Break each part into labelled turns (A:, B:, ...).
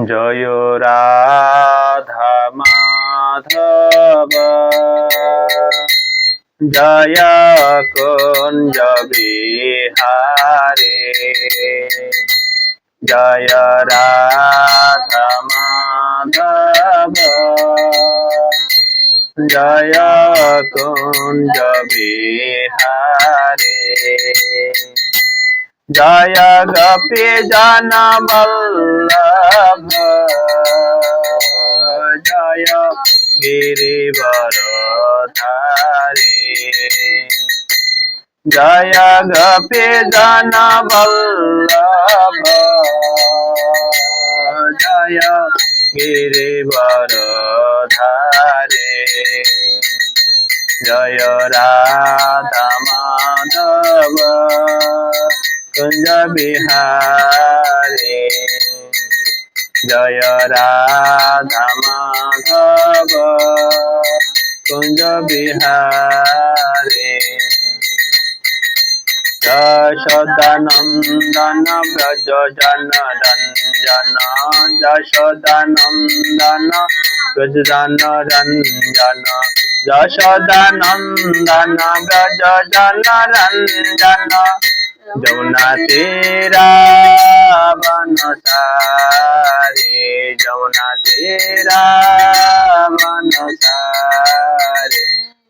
A: জয় রাধা মাধব জয় কুঞ্জ বিহারে জয় রাধা মাধব জয় কুঞ্জ বিহারে জয় গোপী জন বল্লভ জয় গিরিবরধারী জয় গোপী জন বল্লভ জয় গিরিবরধারী জয় রাধা মাধব কুঞ্জ বিহারে জয় রাধা মাধব কুঞ্জ বিহারে যশোদানন্দন ব্রজ জন রঞ্জন যশোদানন্দন ব্রজ জন রঞ্জন যশোদানন্দন ব্রজ জন রঞ্জন যমুনা তীরা বনসারে যমুনা তীরা বনসারে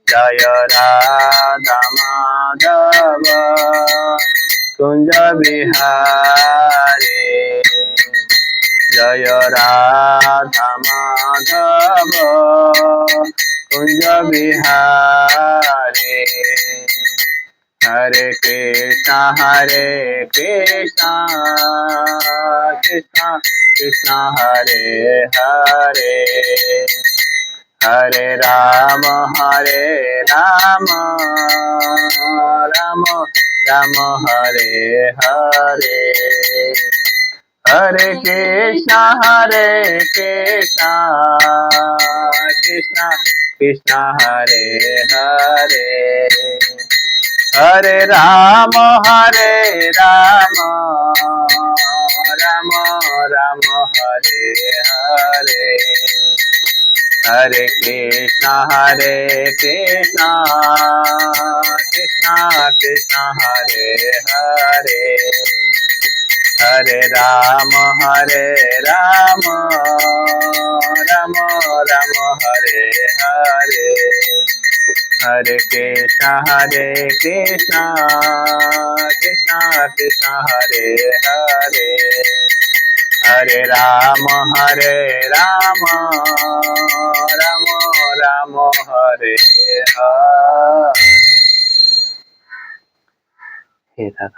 A: জয় রাধা মাধব কুঞ্জ বিহারে জয় রাধা মাধব কুঞ্জ বিহারে হরে কৃষ্ণ কৃষ্ণ কৃষ্ণ হরে হরে হরে রাম রাম রাম হরে হরে হরে কৃষ্ণ কৃষ্ণ কৃষ্ণ হরে হরে হরে রাম রাম রাম হরে হরে হরে কৃষ্ণ কৃষ্ণ কৃষ্ণ হরে হরে হরে রাম রাম রাম হরে হরে হরে কৃষ্ণ কৃষ্ণ কৃষ্ণ হরে হরে হরে রাম রাম রাম হরে হরে। হে রাধা।